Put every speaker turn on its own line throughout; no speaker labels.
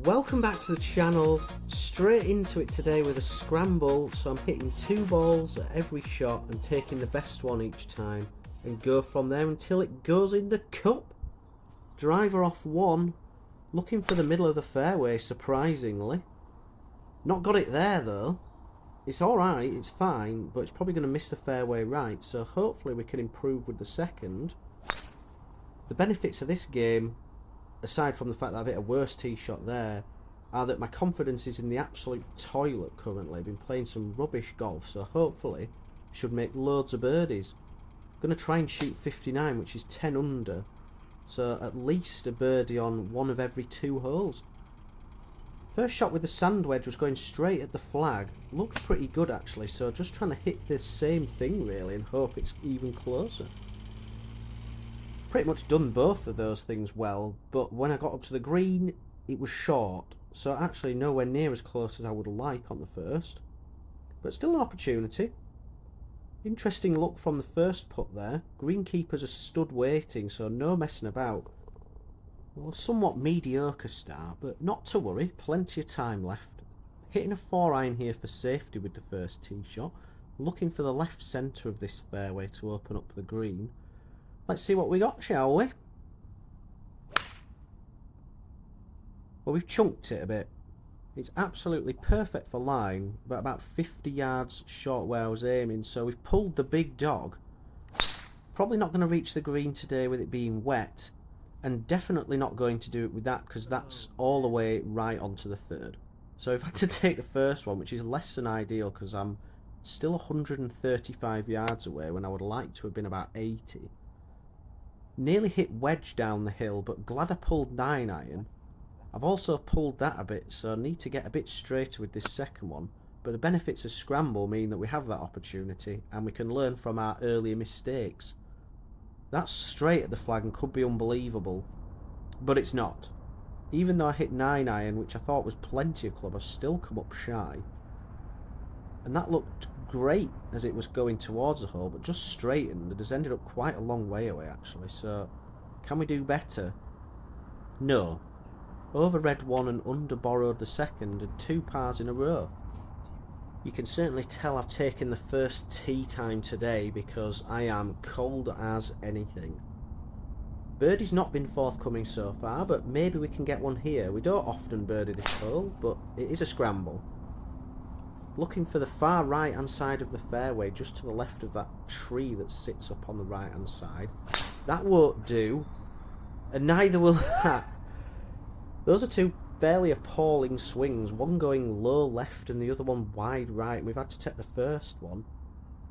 Welcome back to the channel. Straight into it today with a scramble. So I'm hitting 2 balls at every shot and taking the best one each time and go from there until it goes in the cup. Driver off 1, looking for the middle of the fairway, surprisingly. Not got it there though. It's alright, it's fine, but it's probably going to miss the fairway right, so hopefully we can improve with the second. The benefits of this game, aside from the fact that I've hit a worse tee shot there, are that my confidence is in the absolute toilet currently. I've been playing some rubbish golf, so hopefully I should make loads of birdies. I'm going to try and shoot 59, which is 10 under, so at least a birdie on 1 of every 2 holes. First shot with the sand wedge was going straight at the flag. Looked pretty good actually, so just trying to hit the same thing really and hope it's even closer. Pretty much done both of those things well, but when I got up to the green it was short, so actually nowhere near as close as I would like on the first, but still an opportunity. Interesting look from the first putt there. Greenkeepers are stood waiting, so no messing about. Well, a somewhat mediocre start, but not to worry, plenty of time left. Hitting a 4-iron here for safety with the first tee shot, looking for the left centre of this fairway to open up the green. Let's see what we got, shall we? Well, we've chunked it a bit. It's absolutely perfect for line, but about 50 yards short where I was aiming, so we've pulled the big dog. Probably not going to reach the green today with it being wet, and definitely not going to do it with that because that's all the way right onto the third. So I've had to take the first one, which is less than ideal because I'm still 135 yards away when I would like to have been about 80. Nearly hit wedge down the hill, but glad I pulled 9-iron. I've also pulled that a bit, so I need to get a bit straighter with this second one. But the benefits of scramble mean that we have that opportunity and we can learn from our earlier mistakes. That's straight at the flag and could be unbelievable, but it's not. Even though I hit 9-iron, which I thought was plenty of club, I've still come up shy. And that looked great as it was going towards the hole, but just straightened. It has ended up quite a long way away actually, so can we do better? No. Over red 1 and under borrowed the second and 2 pars in a row. You can certainly tell I've taken the first tee time today because I am cold as anything. Birdie's not been forthcoming so far, but maybe we can get one here. We don't often birdie this hole, but it is a scramble. Looking for the far right hand side of the fairway, just to the left of that tree that sits up on the right hand side. That won't do, and neither will that. Those are 2 fairly appalling swings, one going low left and the other one wide right, and we've had to take the first one.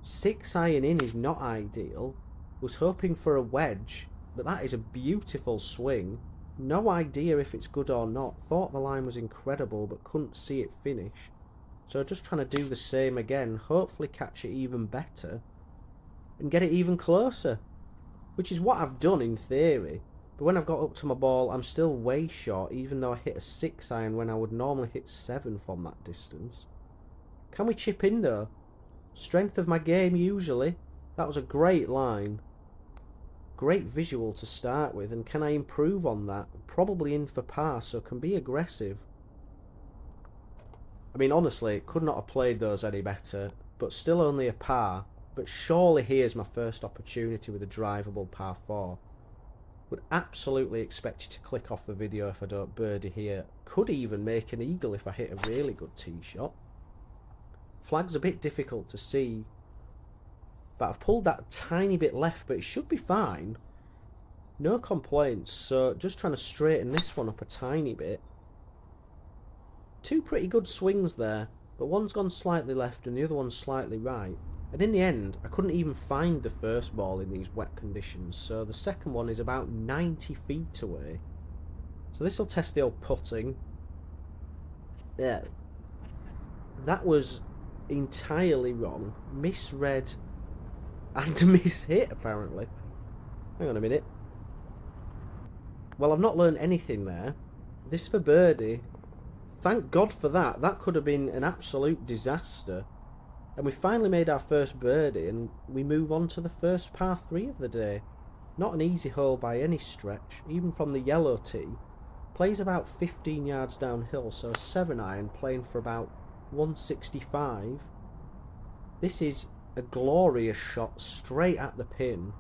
6-iron in is not ideal. Was hoping for a wedge, but that is a beautiful swing. No idea if it's good or not. Thought the line was incredible but couldn't see it finish, so just trying to do the same again, hopefully catch it even better and get it even closer, which is what I've done in theory. But when I've got up to my ball, I'm still way short, even though I hit a 6-iron when I would normally hit 7 from that distance. Can we chip in though? Strength of my game usually. That was a great line. Great visual to start with, and can I improve on that? Probably in for par, so can be aggressive. I mean, honestly, could not have played those any better, but still only a par. But surely here's my first opportunity with a drivable par 4. Would absolutely expect you to click off the video if I don't birdie here. Could even make an eagle if I hit a really good tee shot. Flag's a bit difficult to see, but I've pulled that tiny bit left, but it should be fine. No complaints, so just trying to straighten this one up a tiny bit. 2 pretty good swings there, but one's gone slightly left and the other one's slightly right. And in the end, I couldn't even find the first ball in these wet conditions, so the second one is about 90 feet away. So this will test the old putting. Yeah, that was entirely wrong. Misread and mishit, apparently. Hang on a minute. Well, I've not learned anything there. This for birdie. Thank God for that. That could have been an absolute disaster. And we finally made our first birdie, and we move on to the first par 3 of the day. Not an easy hole by any stretch, even from the yellow tee. Plays about 15 yards downhill, so a 7-iron playing for about 165. This is a glorious shot straight at the pin.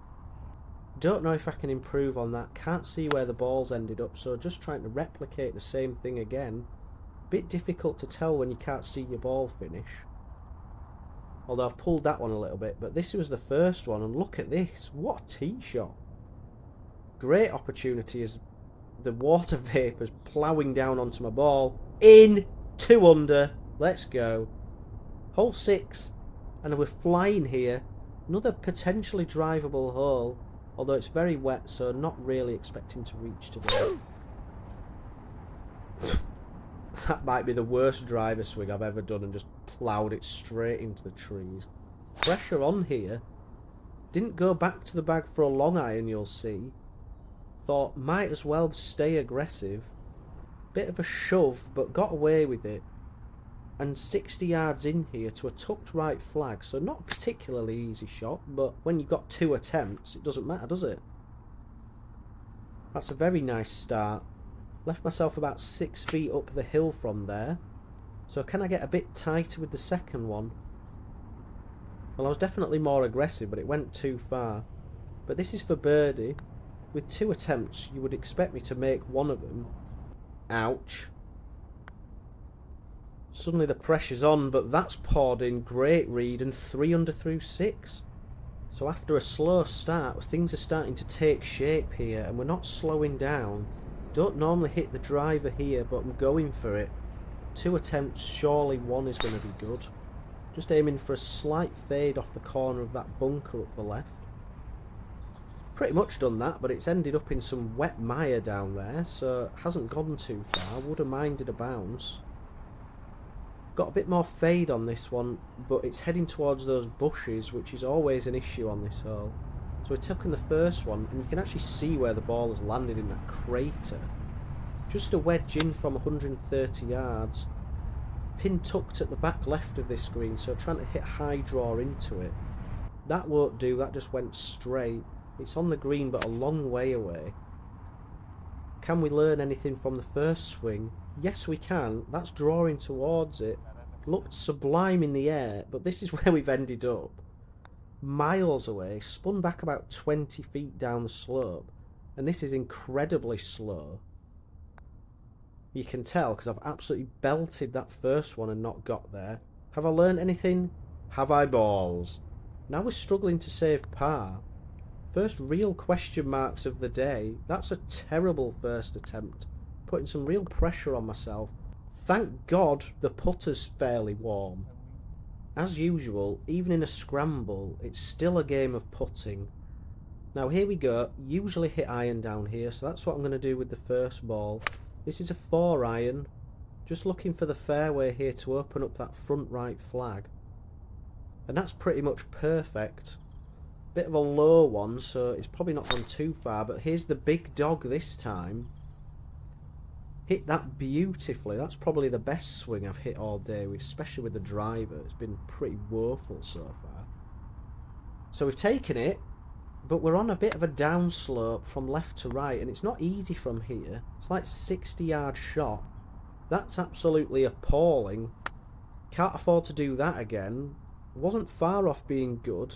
Don't know if I can improve on that. Can't see where the ball's ended up, so just trying to replicate the same thing again. Bit difficult to tell when you can't see your ball finish. Although I've pulled that one a little bit, but this was the first one, and look at this. What a tee shot. Great opportunity as the water vapour's ploughing down onto my ball. In, 2 under, let's go. Hole 6, and we're flying here. Another potentially drivable hole, although it's very wet, so not really expecting to reach today. That might be the worst driver swing I've ever done, and just ploughed it straight into the trees. Pressure on here. Didn't go back to the bag for a long iron, you'll see. Thought might as well stay aggressive. Bit of a shove, but got away with it. And 60 yards in here to a tucked right flag, so not a particularly easy shot, but when you've got 2 attempts, it doesn't matter, does it? That's a very nice start. Left myself about 6 feet up the hill from there. So can I get a bit tighter with the second one? Well, I was definitely more aggressive, but it went too far. But this is for birdie. With 2 attempts, you would expect me to make one of them. Ouch. Suddenly the pressure's on, but that's poured in. Great read, and 3 under through 6. So after a slow start, things are starting to take shape here, and we're not slowing down. Don't normally hit the driver here, but I'm going for it. 2 attempts, surely one is going to be good. Just aiming for a slight fade off the corner of that bunker up the left. Pretty much done that, but it's ended up in some wet mire down there, so it hasn't gone too far. Would have minded a bounce. Got a bit more fade on this one, but it's heading towards those bushes, which is always an issue on this hole. So we're taking the first one, and you can actually see where the ball has landed in that crater. Just a wedge in from 130 yards. Pin tucked at the back left of this green, so trying to hit high draw into it. That won't do, that just went straight. It's on the green, but a long way away. Can we learn anything from the first swing? Yes, we can. That's drawing towards it. Looked sublime in the air, but this is where we've ended up. Miles away, spun back about 20 feet down the slope, and this is incredibly slow. You can tell because I've absolutely belted that first one and not got there. Have I learned anything? Have I balls? Now we're struggling to save par. First real question marks of the day. That's a terrible first attempt. Putting some real pressure on myself. Thank God the putter's fairly warm. As usual, even in a scramble, it's still a game of putting. Now here we go. Usually hit iron down here, so that's what I'm going to do with the first ball. This is a 4-iron. Just looking for the fairway here to open up that front right flag. And that's pretty much perfect. Bit of a low one, so it's probably not gone too far, but here's the big dog this time. Hit that beautifully. That's probably the best swing I've hit all day, especially with the driver. It's been pretty woeful so far. So we've taken it, but we're on a bit of a downslope from left to right, and it's not easy from here. It's like 60-yard shot. That's absolutely appalling. Can't afford to do that again. Wasn't far off being good.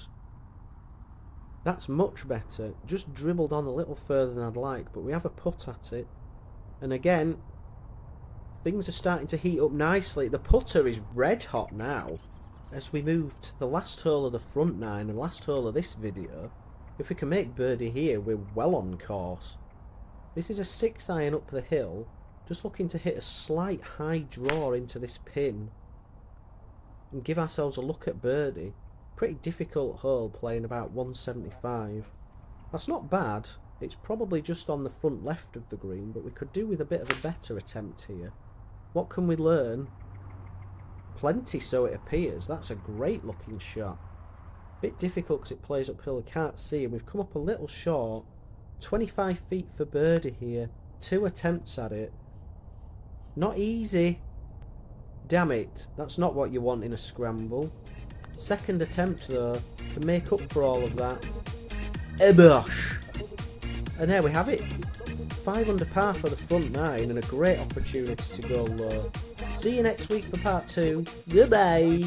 That's much better. Just dribbled on a little further than I'd like, but we have a putt at it. And again, things are starting to heat up nicely. The putter is red hot now. As we move to the last hole of the front nine and last hole of this video, if we can make birdie here, we're well on course. This is a 6-iron up the hill, just looking to hit a slight high draw into this pin and give ourselves a look at birdie. Pretty difficult hole, playing about 175. That's not bad. It's probably just on the front left of the green, but we could do with a bit of a better attempt here. What can we learn? Plenty, so it appears. That's a great looking shot. Bit difficult because it plays uphill, I can't see, and we've come up a little short. 25 feet for birdie here. 2 attempts at it. Not easy. Damn it, that's not what you want in a scramble. Second attempt though, to make up for all of that. Ebosh! And there we have it. 5 under par for the front 9 and a great opportunity to go low. See you next week for part 2. Goodbye.